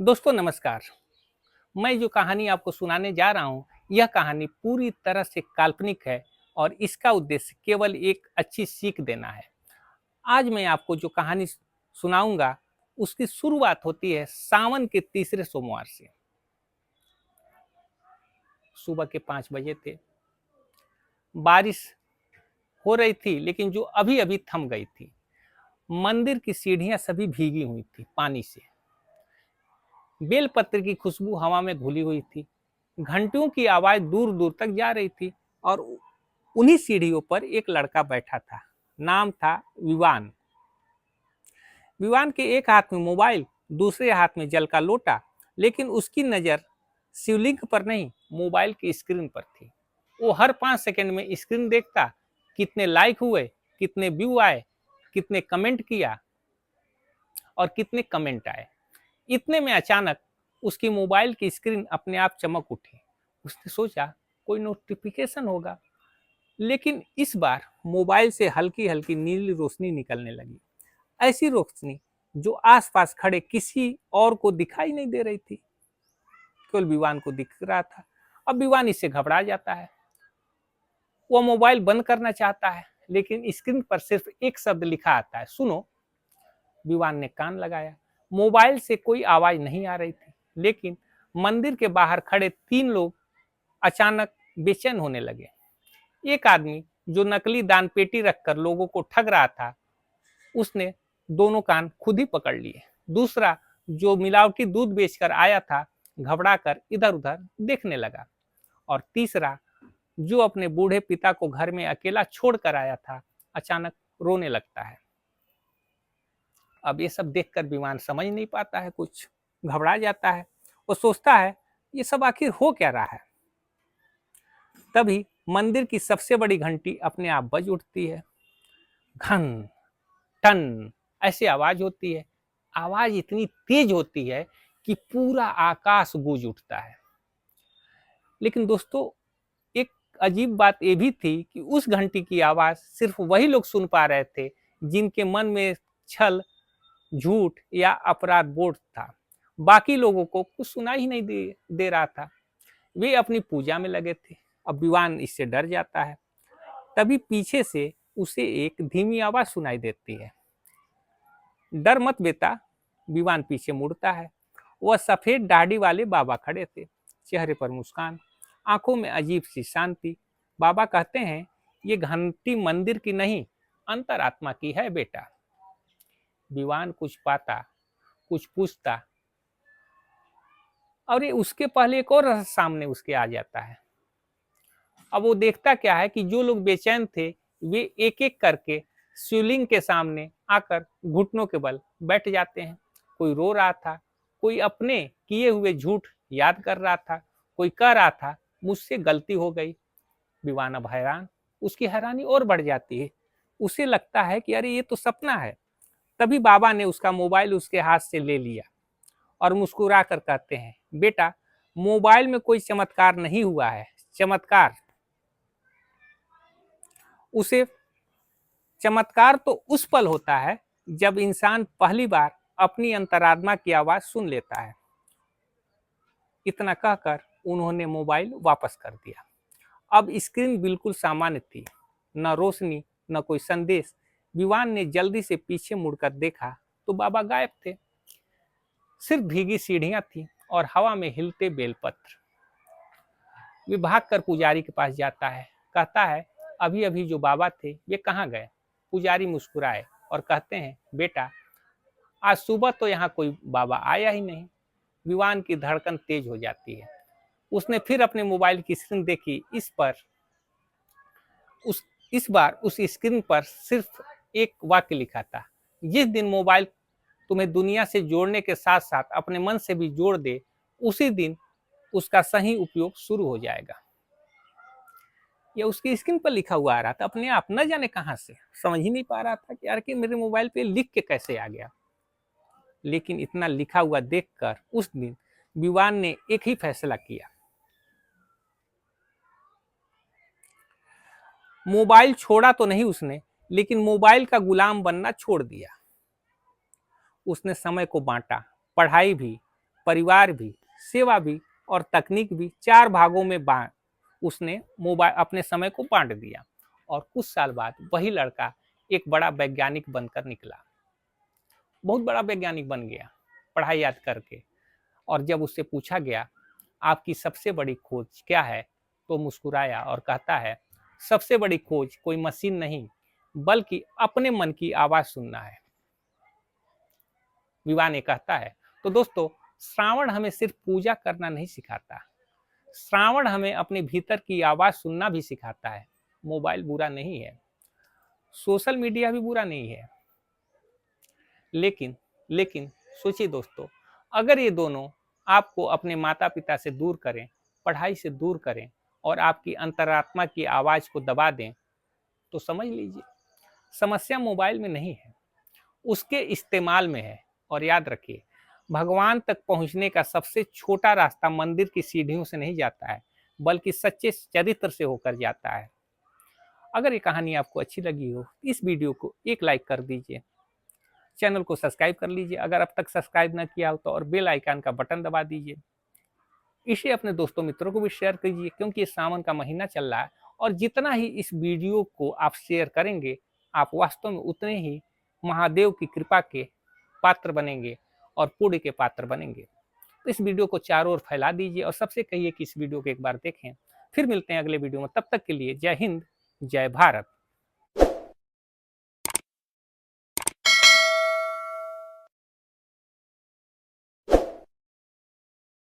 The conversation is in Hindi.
दोस्तों नमस्कार। मैं जो कहानी आपको सुनाने जा रहा हूँ, यह कहानी पूरी तरह से काल्पनिक है और इसका उद्देश्य केवल एक अच्छी सीख देना है। आज मैं आपको जो कहानी सुनाऊंगा, उसकी शुरुआत होती है सावन के तीसरे सोमवार से। सुबह के 5 बजे थे। बारिश हो रही थी, लेकिन जो अभी-अभी थम गई थी। मंदिर की सीढ़ियां सभी भीगी हुई थी पानी से। बेलपत्र की खुशबू हवा में घुली हुई थी। घंटियों की आवाज दूर दूर तक जा रही थी और उन्हीं सीढ़ियों पर एक लड़का बैठा था। नाम था विवान। विवान के एक हाथ में मोबाइल, दूसरे हाथ में जल का लोटा, लेकिन उसकी नजर शिवलिंग पर नहीं, मोबाइल की स्क्रीन पर थी। वो हर 5 सेकंड में स्क्रीन देखता, कितने लाइक हुए, कितने व्यू आए, कितने कमेंट किया और कितने कमेंट आए। इतने में अचानक उसकी मोबाइल की स्क्रीन अपने आप चमक उठी। उसने सोचा कोई नोटिफिकेशन होगा, लेकिन इस बार मोबाइल से हल्की हल्की नीली रोशनी निकलने लगी। ऐसी रोशनी जो आसपास खड़े किसी और को दिखाई नहीं दे रही थी, केवल विवान को दिख रहा था। अब विवान इससे घबरा जाता है। वो मोबाइल बंद करना चाहता है, लेकिन स्क्रीन पर सिर्फ एक शब्द लिखा आता है, सुनो। विवान ने कान लगाया। मोबाइल से कोई आवाज नहीं आ रही थी, लेकिन मंदिर के बाहर खड़े 3 लोग अचानक बेचैन होने लगे। एक आदमी जो नकली दान पेटी रखकर लोगों को ठग रहा था, उसने दोनों कान खुद ही पकड़ लिए। दूसरा जो मिलावटी दूध बेचकर आया था, घबराकर इधर उधर देखने लगा। और तीसरा जो अपने बूढ़े पिता को घर में अकेला छोड़कर आया था, अचानक रोने लगता है। अब ये सब देखकर विमान समझ नहीं पाता है, कुछ घबरा जाता है। वो सोचता है ये सब आखिर हो क्या रहा है। तभी मंदिर की सबसे बड़ी घंटी अपने आप बज उठती है। घन टन ऐसी आवाज होती है। आवाज इतनी तेज होती है कि पूरा आकाश गूंज उठता है। लेकिन दोस्तों, एक अजीब बात यह भी थी कि उस घंटी की आवाज सिर्फ वही लोग सुन पा रहे थे जिनके मन में छल, झूठ या अपराध बोध था। बाकी लोगों को कुछ सुना ही नहीं दे रहा था। वे अपनी पूजा में लगे थे। अब विवान इससे डर जाता है। तभी पीछे से उसे एक धीमी आवाज सुनाई देती है, डर मत बेटा। विवान पीछे मुड़ता है। वह सफेद दाढ़ी वाले बाबा खड़े थे, चेहरे पर मुस्कान, आंखों में अजीब सी शांति। बाबा कहते हैं, ये घंटी मंदिर की नहीं, अंतरात्मा की है बेटा। विवान कुछ पाता, कुछ पूछता, और ये उसके पहले एक और रहस्य सामने उसके आ जाता है। अब वो देखता क्या है कि जो लोग बेचैन थे, वे एक एक करके शिवलिंग के सामने आकर घुटनों के बल बैठ जाते हैं। कोई रो रहा था, कोई अपने किए हुए झूठ याद कर रहा था, कोई कह रहा था मुझसे गलती हो गई। विवान अब हैरान, उसकी हैरानी और बढ़ जाती है। उसे लगता है कि अरे ये तो सपना है। तभी बाबा ने उसका मोबाइल उसके हाथ से ले लिया और मुस्कुरा कर कहते हैं, बेटा, मोबाइल में कोई चमत्कार नहीं हुआ है। उसे चमत्कार तो उस पल होता है जब इंसान पहली बार अपनी अंतरात्मा की आवाज सुन लेता है। इतना कहकर उन्होंने मोबाइल वापस कर दिया। अब स्क्रीन बिल्कुल सामान्य थी, न रोशनी, न कोई संदेश। विवान ने जल्दी से पीछे मुड़कर देखा तो बाबा गायब थे। सिर्फ भीगी सीढ़ियां थी और हवा में हिलते बेलपत्र। वे भागकर पुजारी के पास जाता है, कहता है, अभी अभी जो बाबा थे वे कहाँ गए। पुजारी मुस्कुराए और कहते हैं, बेटा, आज सुबह तो यहाँ कोई बाबा आया ही नहीं। विवान की धड़कन तेज हो जाती है। उसने फिर अपने मोबाइल की स्क्रीन देखी। इस बार उस स्क्रीन पर सिर्फ एक वाक्य लिखा था, जिस दिन मोबाइल तुम्हें दुनिया से जोड़ने के साथ साथ अपने मन से भी जोड़ दे, उसी दिन उसका सही उपयोग शुरू हो जाएगा। यह उसकी स्क्रीन पर लिखा हुआ आ रहा था, अपने आप न जाने कहां से। समझ ही नहीं पा रहा था कि यार कि मेरे मोबाइल पे लिख के कैसे आ गया। लेकिन इतना लिखा हुआ देखकर उस दिन विवान ने एक ही फैसला किया। मोबाइल छोड़ा तो नहीं उसने, लेकिन मोबाइल का गुलाम बनना छोड़ दिया। उसने समय को बांटा, पढ़ाई भी, परिवार भी, सेवा भी और तकनीक भी 4 भागों में उसने मोबाइल अपने समय को बांट दिया। और कुछ साल बाद वही लड़का एक बड़ा वैज्ञानिक बनकर निकला, बहुत बड़ा वैज्ञानिक बन गया पढ़ाई याद करके। और जब उससे पूछा गया आपकी सबसे बड़ी खोज क्या है, तो मुस्कुराया और कहता है सबसे बड़ी खोज कोई मशीन नहीं बल्कि अपने मन की आवाज सुनना है, विवाह ने कहता है। तो दोस्तों, श्रावण हमें सिर्फ पूजा करना नहीं सिखाता, श्रावण हमें अपने भीतर की आवाज सुनना भी सिखाता है। मोबाइल बुरा नहीं है, सोशल मीडिया भी बुरा नहीं है, लेकिन लेकिन सोचिए दोस्तों, अगर ये दोनों आपको अपने माता पिता से दूर करें, पढ़ाई से दूर करें और आपकी अंतरात्मा की आवाज को दबा दें, तो समझ लीजिए समस्या मोबाइल में नहीं है, उसके इस्तेमाल में है। और याद रखिए, भगवान तक पहुंचने का सबसे छोटा रास्ता मंदिर की सीढ़ियों से नहीं जाता है, बल्कि सच्चे चरित्र से होकर जाता है। अगर ये कहानी आपको अच्छी लगी हो, इस वीडियो को एक लाइक कर दीजिए, चैनल को सब्सक्राइब कर लीजिए अगर अब तक सब्सक्राइब ना किया हो तो, और बेल आइकन का बटन दबा दीजिए। इसे अपने दोस्तों मित्रों को भी शेयर कीजिए, क्योंकि ये सावन का महीना चल रहा है और जितना ही इस वीडियो को आप शेयर करेंगे, आप वास्तव में उतने ही महादेव की कृपा के पात्र बनेंगे और पुण्य के पात्र बनेंगे। तो इस वीडियो को चारों ओर फैला दीजिए और सबसे कहिए कि इस वीडियो को एक बार देखें। फिर मिलते हैं अगले वीडियो में, तब तक के लिए जय हिंद, जय भारत।